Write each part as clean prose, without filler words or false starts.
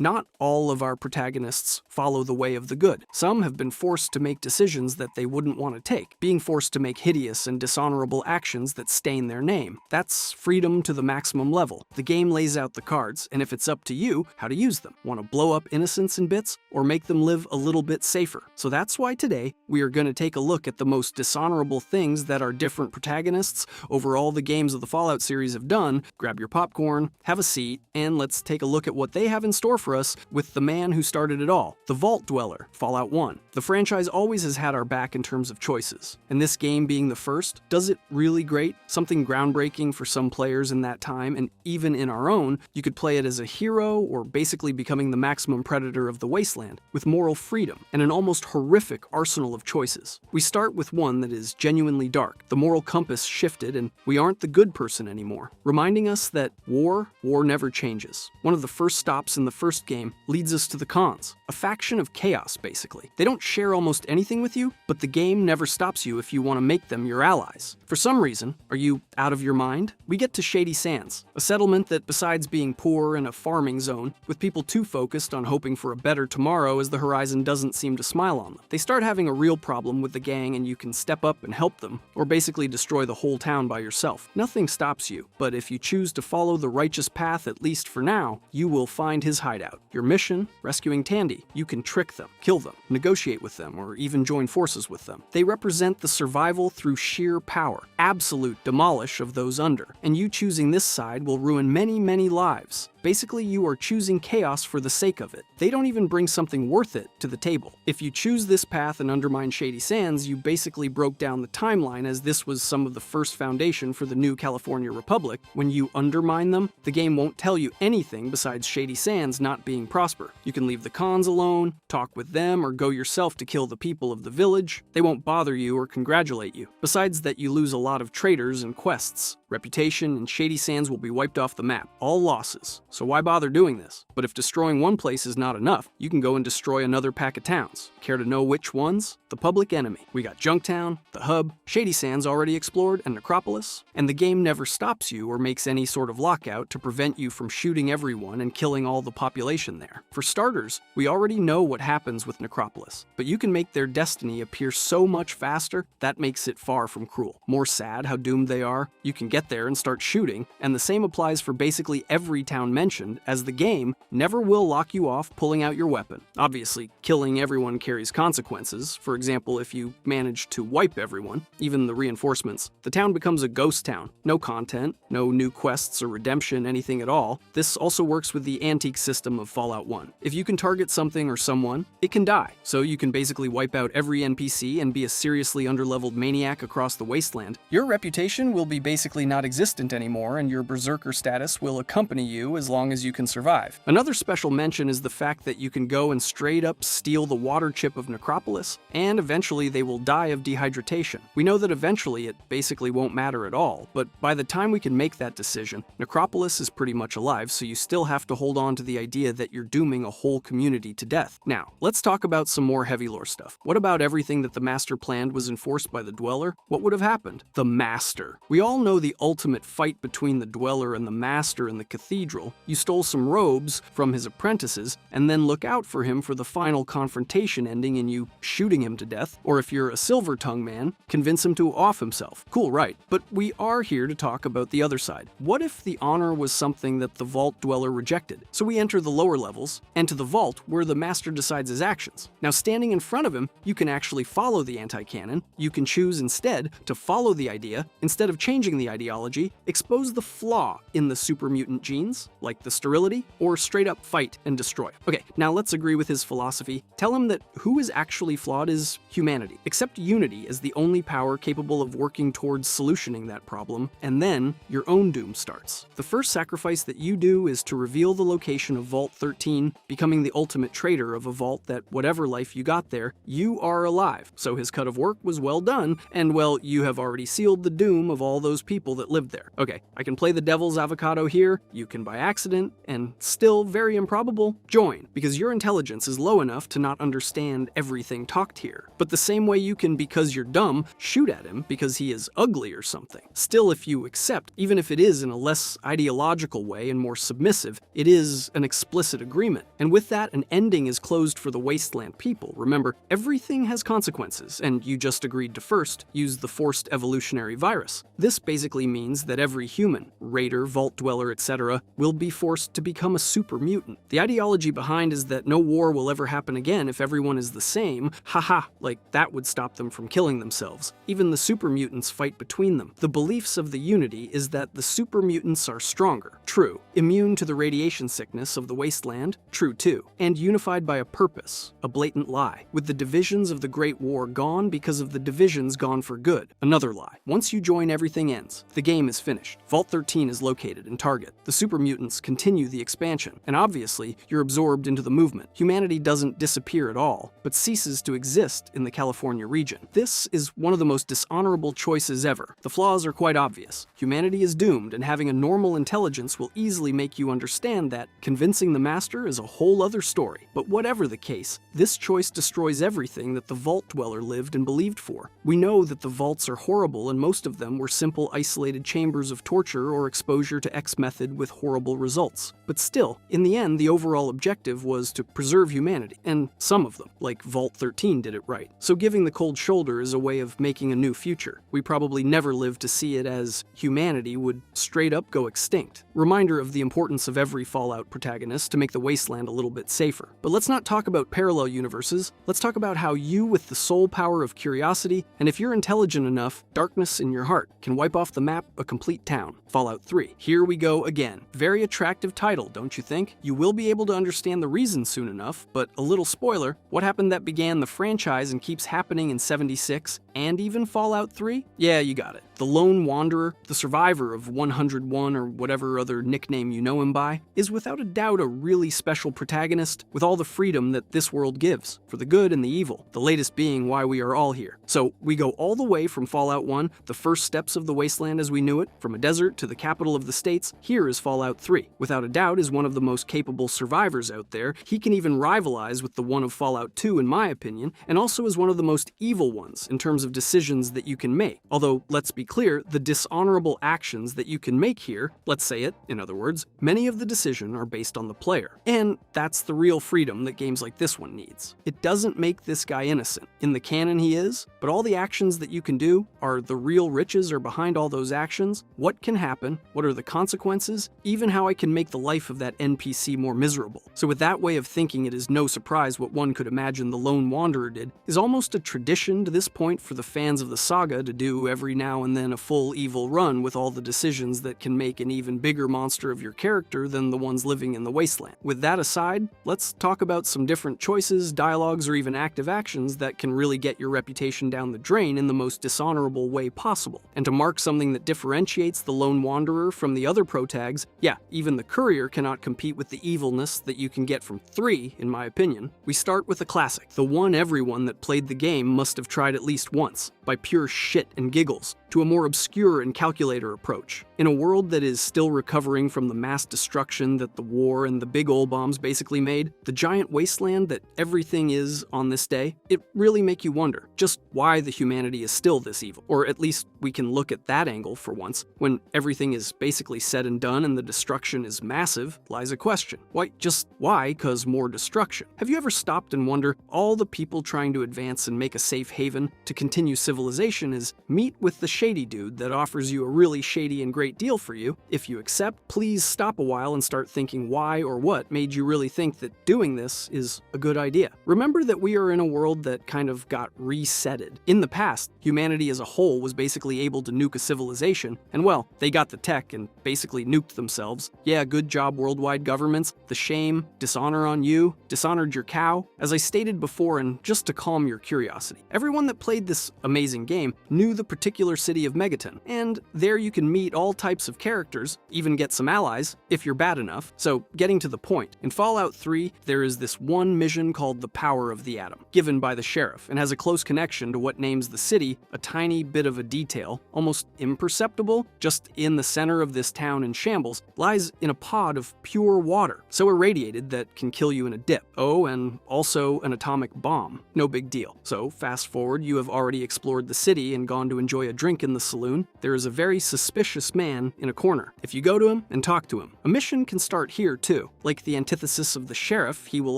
Not all of our protagonists follow the way of the good. Some have been forced to make decisions that they wouldn't want to take, being forced to make hideous and dishonorable actions that stain their name. That's freedom to the maximum level. The game lays out the cards, and if it's up to you how to use them. Want to blow up innocents in bits, or make them live a little bit safer? So that's why today we are going to take a look at the most dishonorable things that our different protagonists over all the games of the Fallout series have done. Grab your popcorn, have a seat, and let's take a look at what they have in store for us with the man who started it all, the Vault Dweller, Fallout 1. The franchise always has had our back in terms of choices, and this game being the first does it really great, something groundbreaking for some players in that time, and even in our own, you could play it as a hero or basically becoming the maximum predator of the wasteland, with moral freedom and an almost horrific arsenal of choices. We start with one that is genuinely dark. The moral compass shifted and we aren't the good person anymore, reminding us that war never changes. One of the first stops in the first game leads us to the cons, a faction of chaos basically. They don't share almost anything with you, but the game never stops you if you want to make them your allies. For some reason, are you out of your mind? We get to Shady Sands, a settlement that besides being poor and a farming zone, with people too focused on hoping for a better tomorrow as the horizon doesn't seem to smile on them. They start having a real problem with the gang and you can step up and help them, or basically destroy the whole town by yourself. Nothing stops you, but if you choose to follow the righteous path, at least for now, you will find his hideout. Your mission, rescuing Tandy. You can trick them, kill them, negotiate with them, or even join forces with them. They represent the survival through sheer power, absolute demolish of those under, and you choosing this side will ruin many lives. Basically, you are choosing chaos for the sake of it. They don't even bring something worth it to the table. If you choose this path and undermine Shady Sands, you basically broke down the timeline, as this was some of the first foundation for the new California Republic. When you undermine them, the game won't tell you anything besides Shady Sands not being prosper. You can leave the cons alone, talk with them, or go yourself to kill the people of the village. They won't bother you or congratulate you. Besides that, you lose a lot of traders and quests. Reputation and Shady Sands will be wiped off the map. All losses. So why bother doing this? But if destroying one place is not enough, you can go and destroy another pack of towns. Care to know which ones? The Public Enemy. We got Junktown, the Hub, Shady Sands already explored, and Necropolis. And the game never stops you or makes any sort of lockout to prevent you from shooting everyone and killing all the population there. For starters, we already know what happens with Necropolis, but you can make their destiny appear so much faster that makes it far from cruel. More sad how doomed they are. You can get there and start shooting, and the same applies for basically every town mentioned, as the game never will lock you off pulling out your weapon. Obviously, killing everyone carries consequences. For example, if you manage to wipe everyone, even the reinforcements, the town becomes a ghost town. No content, no new quests or redemption, anything at all. This also works with the antique system of Fallout 1. If you can target something or someone, it can die. So you can basically wipe out every NPC and be a seriously underleveled maniac across the wasteland. Your reputation will be basically not existent anymore, and your berserker status will accompany you as long as you can survive. Another special mention is the fact that you can go and straight up steal the water chip of Necropolis, and eventually they will die of dehydration. We know that eventually it basically won't matter at all, but by the time we can make that decision, Necropolis is pretty much alive, so you still have to hold on to the idea that you're dooming a whole community to death. Now, let's talk about some more heavy lore stuff. What about everything that the Master planned was enforced by the Dweller? What would have happened? The Master. We all know the ultimate fight between the Dweller and the Master in the cathedral. You stole some robes from his apprentices, and then look out for him for the final confrontation ending in you shooting him to death, or if you're a Silver Tongue man, convince him to off himself. Cool, right? But we are here to talk about the other side. What if the honor was something that the Vault Dweller rejected? So we enter the lower levels, and to the Vault, where the Master decides his actions. Now, standing in front of him, you can actually follow the anti-canon. You can choose instead to follow the idea. Instead of changing the ideology, expose the flaw in the super mutant genes, like the sterility, or straight up fight and destroy. Okay, now let's agree with his philosophy. Tell him that who is actually flawed is humanity. Accept unity as the only power capable of working towards solutioning that problem, and then your own doom starts. The first sacrifice that you do is to reveal the location of Vault 13, becoming the ultimate traitor of a vault that whatever life you got there, you are alive. So his cut of work was well done, and well, you have already sealed the doom of all those people people that lived there. Okay, I can play the devil's avocado here, you can by accident, and still very improbable, join, because your intelligence is low enough to not understand everything talked here. But the same way you can, because you're dumb, shoot at him because he is ugly or something. Still, if you accept, even if it is in a less ideological way and more submissive, it is an explicit agreement. And with that, an ending is closed for the Wasteland people. Remember, everything has consequences, and you just agreed to first use the forced evolutionary virus. This basically means that every human, raider, vault dweller, etc., will be forced to become a super mutant. The ideology behind is that no war will ever happen again if everyone is the same. Haha, like that would stop them from killing themselves. Even the super mutants fight between them. The beliefs of the Unity is that the super mutants are stronger. True. Immune to the radiation sickness of the Wasteland. True too. And unified by a purpose. A blatant lie. With the divisions of the Great War gone because of the divisions gone for good. Another lie. Once you join, everything ends. The game is finished. Vault 13 is located in Target. The super mutants continue the expansion. And obviously, you're absorbed into the movement. Humanity doesn't disappear at all, but ceases to exist in the California region. This is one of the most dishonorable choices ever. The flaws are quite obvious. Humanity is doomed, and having a normal intelligence will easily make you understand that convincing the Master is a whole other story. But whatever the case, this choice destroys everything that the Vault Dweller lived and believed for. We know that the vaults are horrible, and most of them were simple isolated chambers of torture or exposure to X method with horrible results. But still, in the end, the overall objective was to preserve humanity, and some of them, like Vault 13, did it right. So giving the cold shoulder is a way of making a new future. We probably never lived to see it, as humanity would straight up go extinct. Reminder of the importance of every Fallout protagonist to make the wasteland a little bit safer. But let's not talk about parallel universes. Let's talk about how you, with the soul power of curiosity, and if you're intelligent enough, darkness in your heart, can wipe off the map a complete town. Fallout 3. Here we go again. Very attractive title, don't you think? You will be able to understand the reason soon enough, but a little spoiler, what happened that began the franchise and keeps happening in 76 and even Fallout 3? Yeah, you got it. The lone wanderer, the survivor of 101 or whatever other nickname you know him by, is without a doubt a really special protagonist with all the freedom that this world gives, for the good and the evil, the latest being why we are all here. So we go all the way from Fallout 1, the first steps of the wasteland as we knew it, from a desert to the capital of the states. Here is Fallout 3. Without a doubt is one of the most capable survivors out there. He can even rivalize with the one of Fallout 2 in my opinion, and also is one of the most evil ones in terms of decisions that you can make. Although, let's be clear, the dishonorable actions that you can make here, let's say it, in other words, many of the decisions are based on the player. And that's the real freedom that games like this one needs. It doesn't make this guy innocent. In the canon he is, but all the actions that you can do are the real riches are behind all those actions, what can happen, what are the consequences, even how I can make the life of that NPC more miserable. So with that way of thinking, it is no surprise what one could imagine the Lone Wanderer did is almost a tradition to this point for the fans of the saga to do every now and then a full evil run with all the decisions that can make an even bigger monster of your character than the ones living in the wasteland. With that aside, let's talk about some different choices, dialogues, or even active actions that can really get your reputation down the drain in the most dishonorable way possible. And to mark something that differentiates the Lone Wanderer from the other protags, yeah, even the Courier cannot compete with the evilness that you can get from 3, in my opinion. We start with a classic, the one everyone that played the game must have tried at least once, by pure shit and giggles, to a more obscure and calculator approach. In a world that is still recovering from the mass destruction that the war and the big ol' bombs basically made, the giant wasteland that everything is on this day, it really make you wonder just why the humanity is still this evil. Or at least we can look at that angle for once. When everything is basically said and done and the destruction is massive, lies a question. Why? Just why? 'Cause more destruction. Have you ever stopped and wonder, all the people trying to advance and make a safe haven to continue civilization is meet with the shady dude that offers you a really shady and great deal for you. If you accept, please stop a while and start thinking why or what made you really think that doing this is a good idea. Remember that we are in a world that kind of got resetted. In the past, humanity as a whole was basically able to nuke a civilization, and well, they got the tech and basically nuked themselves. Yeah, good job worldwide governments. The shame, dishonor on you, dishonored your cow. As I stated before, and just to calm your curiosity, everyone that played this amazing game knew the particular city of Megaton, and there you can meet all all types of characters, even get some allies, if you're bad enough. So, getting to the point, in Fallout 3, there is this one mission called the Power of the Atom, given by the sheriff, and has a close connection to what names the city, a tiny bit of a detail, almost imperceptible, just in the center of this town in shambles, lies in a pod of pure water, so irradiated that can kill you in a dip. Oh, and also an atomic bomb. No big deal. So, fast forward, you have already explored the city and gone to enjoy a drink in the saloon. There is a very suspicious man in a corner. If you go to him and talk to him, a mission can start here too. Like the antithesis of the sheriff, he will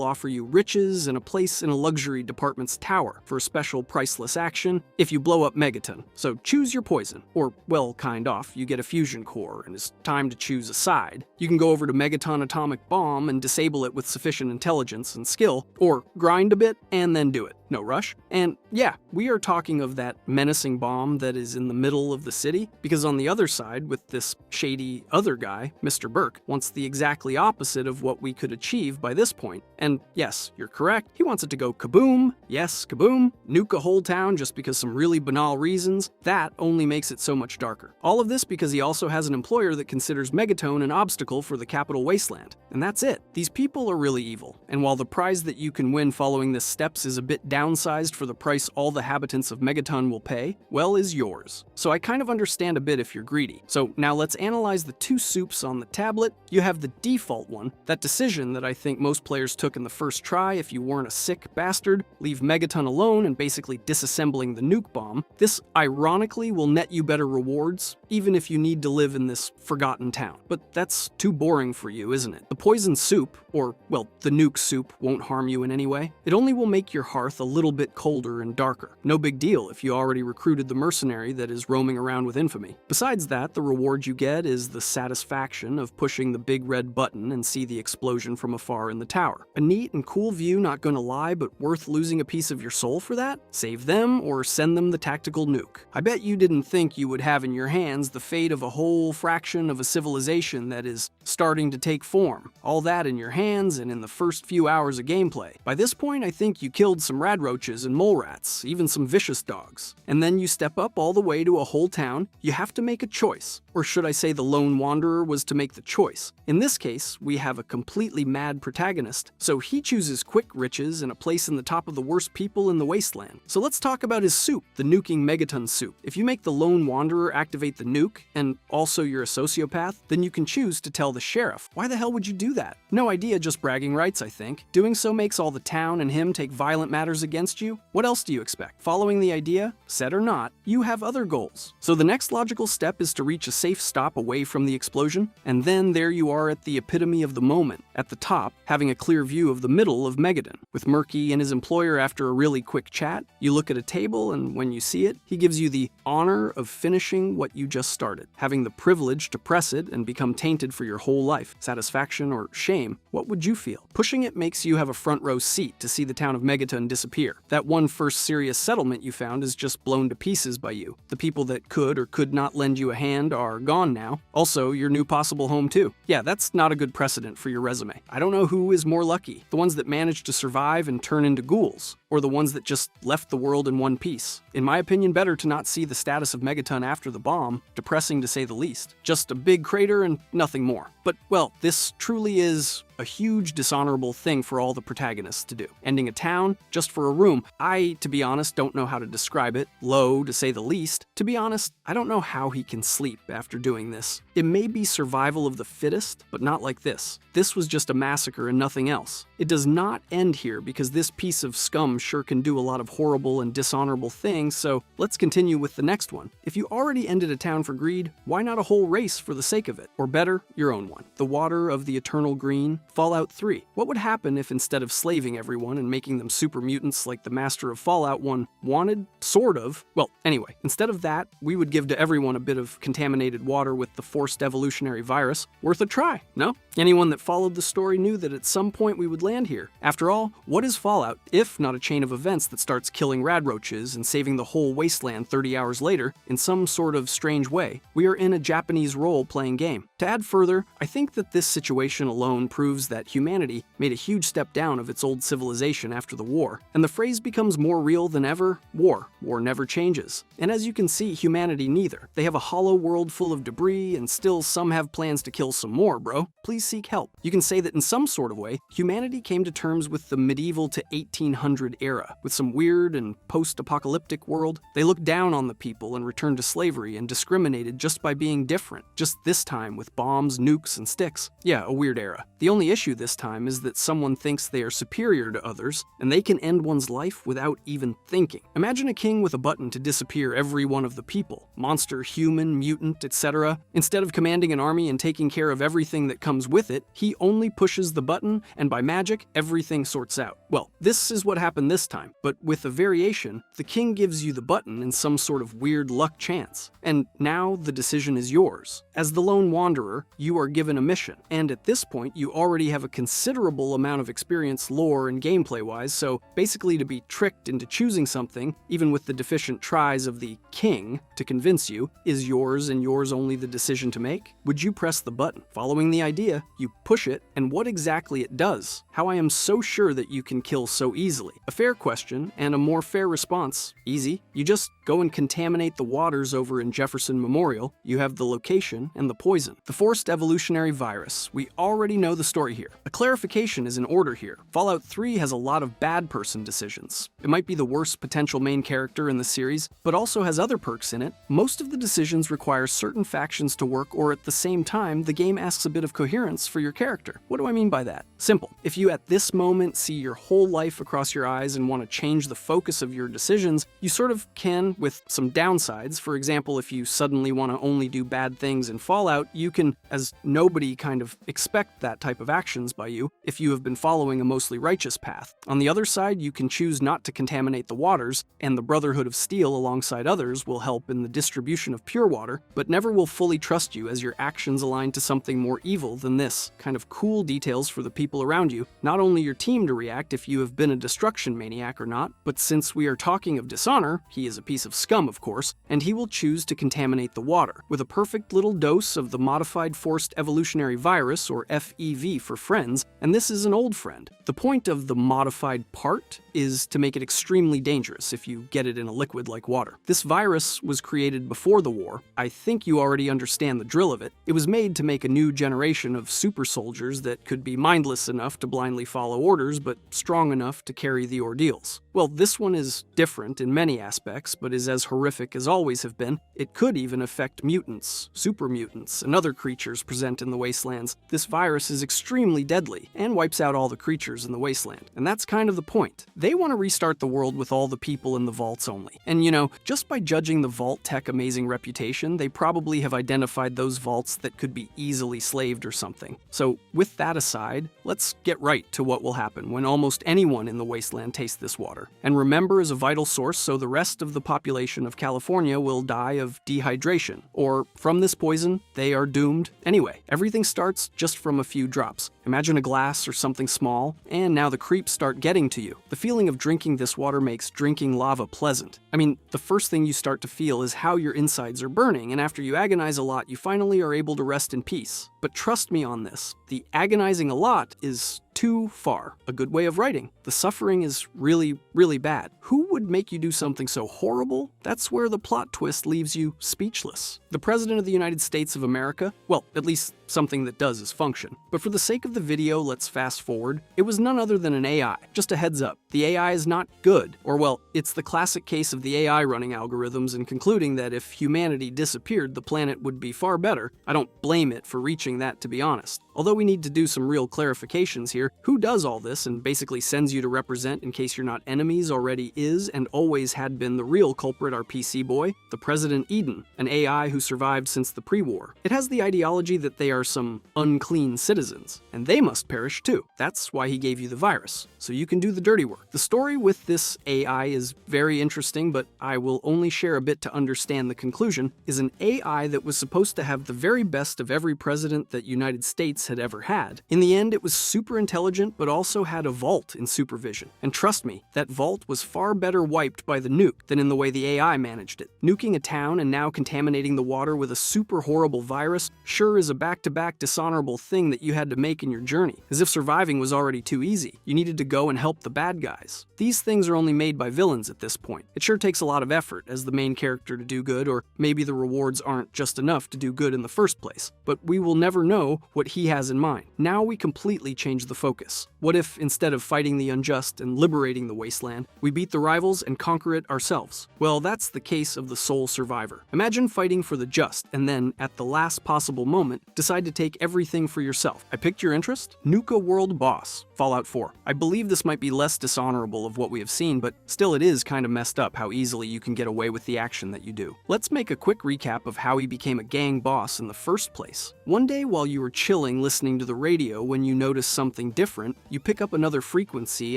offer you riches and a place in a luxury department's tower for a special priceless action if you blow up Megaton. So choose your poison. Or, well, kind off, you get a fusion core and it's time to choose a side. You can go over to Megaton Atomic Bomb and disable it with sufficient intelligence and skill, or grind a bit and then do it. No rush. And yeah, we are talking of that menacing bomb that is in the middle of the city, because on the other side, with this shady other guy, Mr. Burke, wants the exactly opposite of what we could achieve by this point. And yes, you're correct, he wants it to go kaboom, yes, kaboom, nuke a whole town just because some really banal reasons. That only makes it so much darker. All of this because he also has an employer that considers Megaton an obstacle for the capital wasteland. And that's it. These people are really evil, and while the prize that you can win following this steps is a bit downsized for the price all the habitants of Megaton will pay, well, is yours. So I kind of understand a bit if you're greedy. So now let's analyze the two soups on the tablet. You have the default one, that decision that I think most players took in the first try if you weren't a sick bastard, leave Megaton alone and basically disassembling the nuke bomb. This ironically will net you better rewards, even if you need to live in this forgotten town. But that's too boring for you, isn't it? The poison soup, or, well, the nuke soup, won't harm you in any way. It only will make your hearth a little bit colder and darker. No big deal if you already recruited the mercenary that is roaming around with infamy. Besides that, the reward you get is the satisfaction of pushing the big red button and see the explosion from afar in the tower. A neat and cool view, not gonna lie, but worth losing a piece of your soul for that? Save them or send them the tactical nuke. I bet you didn't think you would have in your hands the fate of a whole fraction of a civilization that is starting to take form. All that in your hands and in the first few hours of gameplay. By this point, I think you killed some radroaches and mole rats, even some vicious dogs. And then you step up all the way to a whole town. You have to make a choice. Or should I say the lone wanderer was to make the choice. In this case, we have a completely mad protagonist, so he chooses quick riches and a place in the top of the worst people in the wasteland. So let's talk about his soup, the nuking Megaton soup. If you make the lone wanderer activate the nuke, and also you're a sociopath, then you can choose to tell the sheriff. Why the hell would you do that? No idea, just bragging rights, I think. Doing so makes all the town and him take violent matters against you. What else do you expect? Following the idea, said or not, you have other goals. So the next logical step is to reach a safe stop away from the explosion, and then there you are at the epitome of the moment, at the top, having a clear view of the middle of Megaton. With Murky and his employer after a really quick chat, you look at a table and when you see it, he gives you the honor of finishing what you just started, having the privilege to press it and become tainted for your whole life. Satisfaction or shame, what would you feel? Pushing it makes you have a front row seat to see the town of Megaton disappear. That one first serious settlement you found is just blown to pieces by you. The people that could or could not lend you a hand are gone now. Also, your new possible home too. Yeah, that's not a good precedent for your resume. I don't know who is more lucky, the ones that managed to survive and turn into ghouls, or the ones that just left the world in one piece. In my opinion, better to not see the status of Megaton after the bomb, depressing to say the least. Just a big crater and nothing more. But, well, this truly is a huge dishonorable thing for all the protagonists to do. Ending a town just for a room. I, to be honest, don't know how to describe it. Low, to say the least. To be honest, I don't know how he can sleep after doing this. It may be survival of the fittest, but not like this. This was just a massacre and nothing else. It does not end here because this piece of scum sure can do a lot of horrible and dishonorable things, so let's continue with the next one. If you already ended a town for greed, why not a whole race for the sake of it? Or better, your own one. The water of the eternal green. Fallout 3. What would happen if instead of slaving everyone and making them super mutants like the master of Fallout 1 wanted? Sort of. Well, anyway, instead of that, we would give to everyone a bit of contaminated water with the forced evolutionary virus. Worth a try, no? Anyone that followed the story knew that at some point we would land here. After all, what is Fallout if not a chain of events that starts killing radroaches and saving the whole wasteland 30 hours later in some sort of strange way. We are in a Japanese role-playing game. To add further, I think that this situation alone proves that humanity made a huge step down of its old civilization after the war, and the phrase becomes more real than ever: war. War never changes. And as you can see, humanity neither. They have a hollow world full of debris, and still some have plans to kill some more, bro. Please seek help. You can say that in some sort of way, humanity came to terms with the medieval to 1800 era, with some weird and post-apocalyptic world. They looked down on the people and returned to slavery and discriminated just by being different, just this time with bombs, nukes, and sticks. Yeah, a weird era. The only issue this time is that someone thinks they are superior to others, and they can end one's life without even thinking. Imagine a king with a button to disappear every one of the people, monster, human, mutant, etc. Instead of commanding an army and taking care of everything that comes with it, he only pushes the button, and by magic, everything sorts out. Well, this is what happened this time, but with a variation, the king gives you the button in some sort of weird luck chance. And now the decision is yours. As the lone wanderer, you are given a mission, and at this point you already have a considerable amount of experience lore and gameplay-wise, so basically to be tricked into choosing something, even with the deficient tries of the king to convince you, is yours and yours only the decision to make. Would you press the button? Following the idea, you push it, and what exactly it does. How I am so sure that you can kill so easily. A fair question, and a more fair response. Easy. You just go and contaminate the waters over in Jefferson Memorial. You have the location and the poison. The forced evolutionary virus. We already know the story here. A clarification is in order here. Fallout 3 has a lot of bad person decisions. It might be the worst potential main character in the series, but also has other perks in it. Most of the decisions require certain factions to work, or at the same time, the game asks a bit of coherence for your character. What do I mean by that? Simple. If you at this moment see your whole life across your eyes and want to change the focus of your decisions, you sort of can, with some downsides. For example, if you suddenly want to only do bad things in Fallout, you can, as nobody kind of expect that type of actions by you if you have been following a mostly righteous path. On the other side, you can choose not to contaminate the waters, and the Brotherhood of Steel alongside others will help in the distribution of pure water, but never will fully trust you as your actions align to something more evil than this. Kind of cool details for the people around you, not only your team to react if you have been a destruction maniac or not, but since we are talking of dishonor, he is a piece of scum of course, and he will choose to contaminate the water, with a perfect little dose of the modified forced evolutionary virus, or FEV for friends, and this is an old friend. The point of the modified part is to make it extremely dangerous if you get it in a liquid like water. This virus was created before the war. I think you already understand the drill of it. It was made to make a new generation of super soldiers that could be mindless enough to blindly follow orders, but strong enough to carry the ordeals. Well, this one is different in many aspects, but is as horrific as always have been. It could even affect mutants, super mutants, and other creatures present in the wastelands. This virus is extremely deadly, and wipes out all the creatures in the wasteland. And that's kind of the point. They want to restart the world with all the people in the vaults only. And you know, just by judging the vault tech amazing reputation, they probably have identified those vaults that could be easily slaved or something. So with that aside, let's get right to what will happen when almost anyone in the wasteland tastes this water. And remember is a vital source, so the rest of the population of California will die of dehydration, or from this poison, they are doomed. Anyway, everything starts just from a few drops. Imagine a glass or something small, and now the creeps start getting to you. The feeling of drinking this water makes drinking lava pleasant. I mean, the first thing you start to feel is how your insides are burning, and after you agonize a lot, you finally are able to rest in peace. But trust me on this, the agonizing a lot is too far. A good way of writing. The suffering is really, really bad. Who would make you do something so horrible? That's where the plot twist leaves you speechless. The President of the United States of America? Well, at least something that does its function. But for the sake of the video, let's fast forward. It was none other than an AI. Just a heads up, the AI is not good. Or well, it's the classic case of the AI running algorithms and concluding that if humanity disappeared, the planet would be far better. I don't blame it for reaching that, to be honest. Although we need to do some real clarifications here. Who does all this and basically sends you to represent in case you're not enemies already is and always had been the real culprit, our PC boy, the President Eden, an AI who survived since the pre-war. It has the ideology that they are some unclean citizens, and they must perish too. That's why he gave you the virus, so you can do the dirty work. The story with this AI is very interesting, but I will only share a bit to understand the conclusion, is an AI that was supposed to have the very best of every president that United States had ever had. In the end, it was super intelligent, but also had a vault in supervision. And trust me, that vault was far better wiped by the nuke than in the way the AI managed it. Nuking a town and now contaminating the water with a super horrible virus sure is a back-to-back dishonorable thing that you had to make in your journey. As if surviving was already too easy. You needed to go and help the bad guys. These things are only made by villains at this point. It sure takes a lot of effort as the main character to do good, or maybe the rewards aren't just enough to do good in the first place. But we will never know what he has in mind. Now we completely change the focus. What if, instead of fighting the unjust and liberating the wasteland, we beat the rivals and conquer it ourselves? Well, that's the case of the sole survivor. Imagine fighting for the just, and then, at the last possible moment, decide to take everything for yourself. I picked your interest? Nuke a world boss. Fallout 4. I believe this might be less dishonorable of what we have seen, but still it is kind of messed up how easily you can get away with the action that you do. Let's make a quick recap of how he became a gang boss in the first place. One day while you were chilling listening to the radio, when you notice something different, you pick up another frequency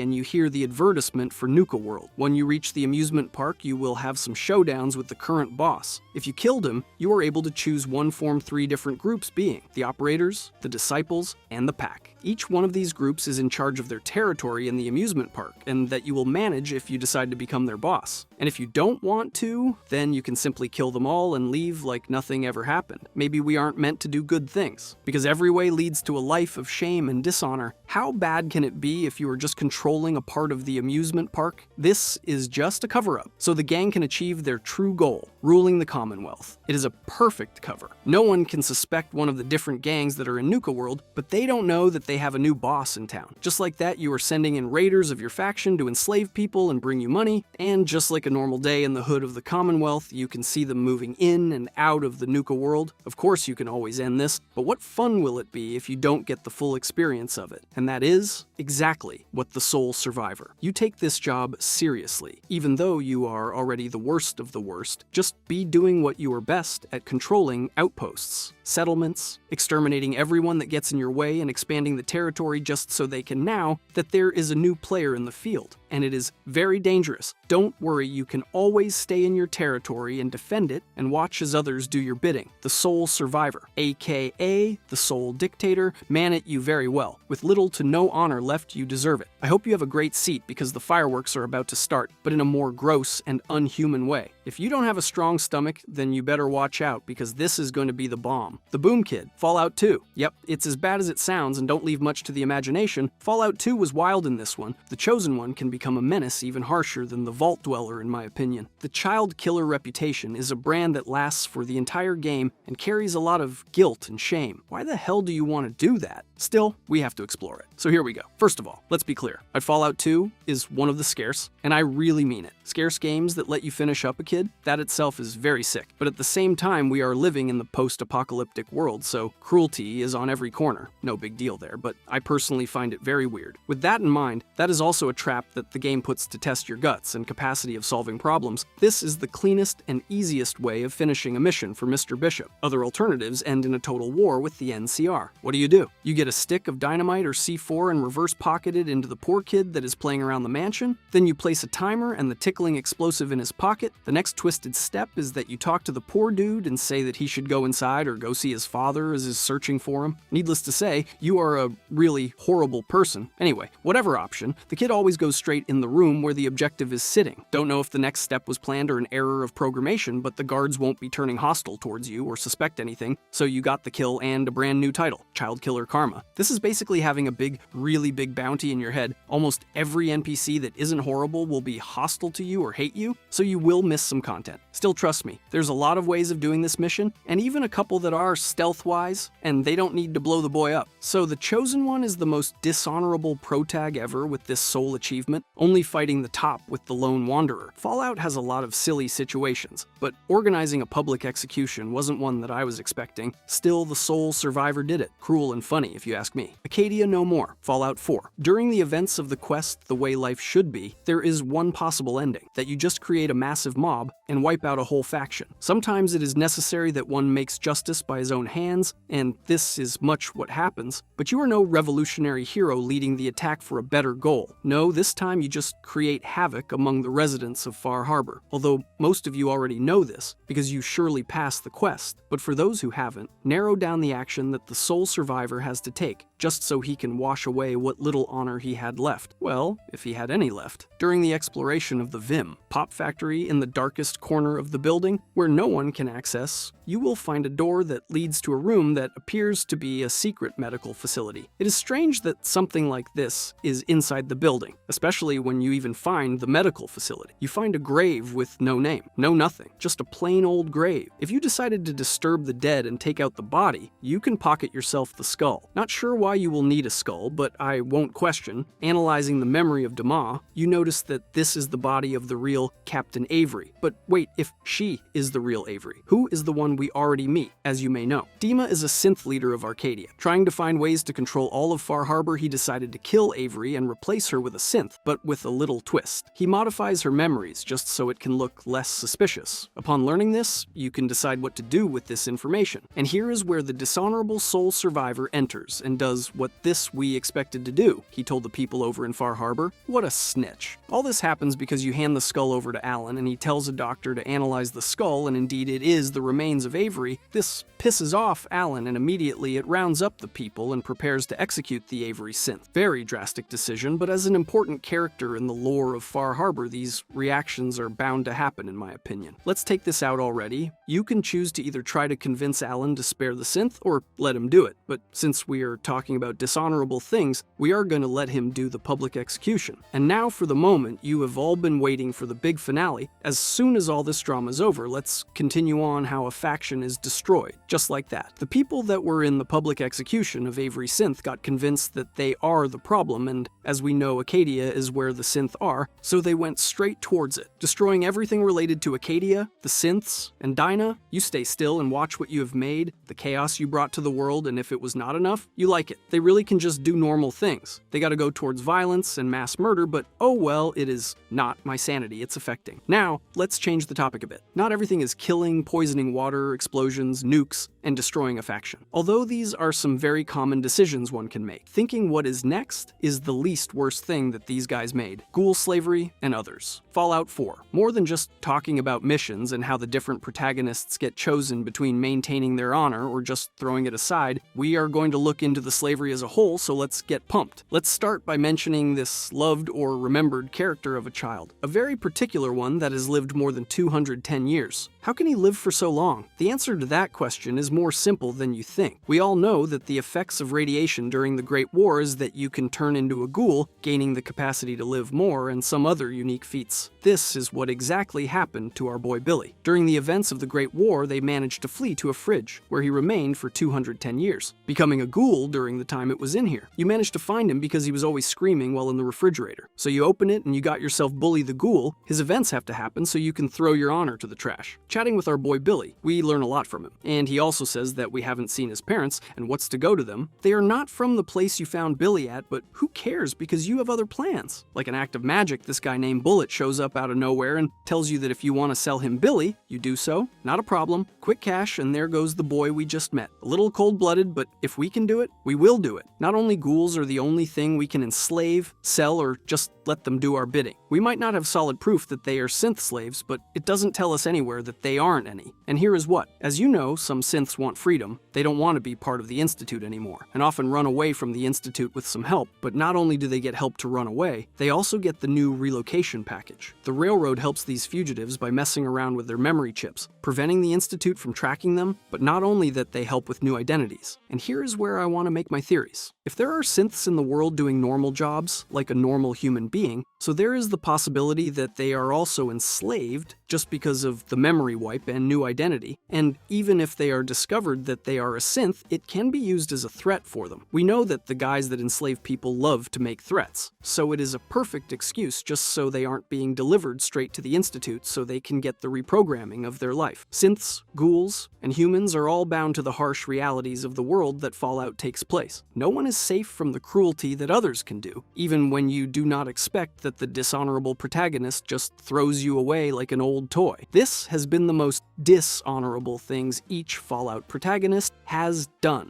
and you hear the advertisement for Nuka World. When you reach the amusement park, you will have some showdowns with the current boss. If you killed him, you are able to choose one from 3 different groups, being the operators, the disciples, and the pack. Each one of these groups is in charge of their territory in the amusement park, and that you will manage if you decide to become their boss. And if you don't want to, then you can simply kill them all and leave like nothing ever happened. Maybe we aren't meant to do good things, because every way leads to a life of shame and dishonor. How bad can it be if you are just controlling a part of the amusement park? This is just a cover-up, so the gang can achieve their true goal, ruling the Commonwealth. It is a perfect cover. No one can suspect one of the different gangs that are in Nuka World, but they don't know that they have a new boss in town. Just like that, you are sending in raiders of your faction to enslave people and bring you money, and just like a normal day in the hood of the Commonwealth, you can see them moving in and out of the Nuka World. Of course you can always end this, but what fun will it be if you don't get the full experience of it? And that is exactly what the sole survivor. You take this job seriously. Even though you are already the worst of the worst, just be doing what you are best at: controlling outposts, settlements, exterminating everyone that gets in your way, and expanding the territory just so they can now that there is a new player in the field. And it is very dangerous. Don't worry, you can always stay in your territory and defend it and watch as others do your bidding. The sole survivor, aka the sole dictator, man it you very well. With little to no honor left, you deserve it. I hope you have a great seat because the fireworks are about to start, but in a more gross and unhuman way. If you don't have a strong stomach, then you better watch out because this is going to be the bomb. The Boom Kid, Fallout 2. Yep, it's as bad as it sounds and don't leave much to the imagination. Fallout 2 was wild in this one. The Chosen One can become a menace even harsher than the Vault Dweller in my opinion. The Child Killer reputation is a brand that lasts for the entire game and carries a lot of guilt and shame. Why the hell do you want to do that? Still, we have to explore it. So here we go. First of all, let's be clear. Fallout 2 is one of the scarce, and I really mean it. Scarce games that let you finish up a kid, that itself is very sick. But at the same time, we are living in the post-apocalyptic world, so cruelty is on every corner. No big deal there, but I personally find it very weird. With that in mind, that is also a trap that the game puts to test your guts and capacity of solving problems. This is the cleanest and easiest way of finishing a mission for Mr. Bishop. Other alternatives end in a total war with the NCR. What do? You get a stick of dynamite or C4 and reverse pocket it into the poor kid that is playing around the mansion. Then you place a timer and the tickling explosive in his pocket. The next twisted step is that you talk to the poor dude and say that he should go inside or go see his father as is searching for him. Needless to say, you are a really horrible person. Anyway, whatever option, the kid always goes straight in the room where the objective is sitting. Don't know if the next step was planned or an error of programmation, but the guards won't be turning hostile towards you or suspect anything, so you got the kill and a brand new title, Child Killer Karma. This is basically having a really big bounty in your head. Almost every NPC that isn't horrible will be hostile to you or hate you, so you will miss some content. Still, trust me, there's a lot of ways of doing this mission, and even a couple that are stealth-wise, and they don't need to blow the boy up. So the Chosen One is the most dishonorable protag ever with this sole achievement, only fighting the top with the Lone Wanderer. Fallout has a lot of silly situations, but organizing a public execution wasn't one that I was expecting. Still, the sole survivor did it. Cruel and funny if you you ask me. Acadia no more. Fallout 4. During the events of the quest The Way Life Should Be, there is one possible ending, that you just create a massive mob and wipe out a whole faction. Sometimes it is necessary that one makes justice by his own hands, and this is much what happens, but you are no revolutionary hero leading the attack for a better goal. No, this time you just create havoc among the residents of Far Harbor, although most of you already know this, because you surely passed the quest. But for those who haven't, narrow down the action that the sole survivor has to take, just so he can wash away what little honor he had left. Well, if he had any left. During the exploration of the Vim Pop Factory in the darkest corner of the building, where no one can access, you will find a door that leads to a room that appears to be a secret medical facility. It is strange that something like this is inside the building, especially when you even find the medical facility. You find a grave with no name, no nothing, just a plain old grave. If you decided to disturb the dead and take out the body, you can pocket yourself the skull. Not sure why you will need a skull, but I won't question. Analyzing the memory of Dama, you notice that this is the body of the real Captain Avery. But wait, if she is the real Avery, who is the one we already meet, as you may know? Dima is a synth leader of Arcadia. Trying to find ways to control all of Far Harbor, he decided to kill Avery and replace her with a synth, but with a little twist. He modifies her memories just so it can look less suspicious. Upon learning this, you can decide what to do with this information. And here is where the dishonorable sole survivor enters and does what this we expected to do, he told the people over in Far Harbor. What a snitch. All this happens because you hand the skull over to Alan and he tells a doctor to analyze the skull, and indeed it is the remains of Avery. This pisses off Alan, and immediately it rounds up the people and prepares to execute the Avery synth. Very drastic decision, but as an important character in the lore of Far Harbor, these reactions are bound to happen in my opinion. Let's take this out already. You can choose to either try to convince Alan to spare the synth or let him do it, but since we are talking about dishonorable things, we are going to let him do the public execution. And now for the moment you have all been waiting for, the big finale. As soon as all this drama is over, let's continue on how a faction is destroyed. Just like that. The people that were in the public execution of Avery Synth got convinced that they are the problem, and as we know, Acadia is where the synth are, so they went straight towards it, destroying everything related to Acadia, the synths, and Dinah. You stay still and watch what you have made, the chaos you brought to the world, and if it was not enough, you like it. They really can just do normal things. They gotta go towards violence and mass murder, but oh well, it is not my sanity it's affecting. Now, let's change the topic a bit. Not everything is killing, poisoning water, explosions, nukes, and destroying a faction. Although these are some very common decisions one can make, thinking what is next is the least worst thing that these guys made. Ghoul slavery and others. Fallout 4. More than just talking about missions and how the different protagonists get chosen between maintaining their honor or just throwing it aside, we are going to look into the slavery as a whole, so let's get pumped. Let's start by mentioning this loved or remembered character of a child. A very particular one that has lived more than 210 years. How can he live for so long? The answer to that question is more simple than you think. We all know that the effects of radiation during the Great War is that you can turn into a ghoul, gaining the capacity to live more, and some other unique feats. This is what exactly happened to our boy Billy. During the events of the Great War, they managed to flee to a fridge, where he remained for 210 years, becoming a ghoul during the time it was in here. You managed to find him because he was always screaming while in the refrigerator. So you open it and you got yourself Bully the Ghoul. His events have to happen so you can throw your honor to the trash. Chatting with our boy Billy, we learn a lot from him. And he also says that we haven't seen his parents and what's to go to them. They are not from the place you found Billy at, but who cares because you have other plans. Like an act of magic, this guy named Bullet shows up out of nowhere and tells you that if you want to sell him Billy, you do so. Not a problem. Quick cash, and there goes the boy we just met. A little cold-blooded, but if we can do it, we will do it. Not only ghouls are the only thing we can enslave, sell, or just let them do our bidding. We might not have solid proof that they are synth slaves, but it doesn't tell us anywhere that they aren't any. And here is what. As you know, some synths want freedom. They don't want to be part of the Institute anymore, and often run away from the Institute with some help. But not only do they get help to run away, they also get the new relocation package. The railroad helps these fugitives by messing around with their memory chips, preventing the Institute from tracking them, but not only that, they help with new identities. And here is where I want to make my theories. If there are synths in the world doing normal jobs, like a normal human being, so there is the possibility that they are also enslaved, just because of the memory wipe and new identity, and even if they are discovered that they are a synth, it can be used as a threat for them. We know that the guys that enslave people love to make threats, so it is a perfect excuse just so they aren't being delivered straight to the Institute so they can get the reprogramming of their life. Synths, ghouls, and humans are all bound to the harsh realities of the world that Fallout takes place. No one is safe from the cruelty that others can do, even when you do not expect that the dishonorable protagonist just throws you away like an old toy. This has been the most dishonorable things each Fallout protagonist has done.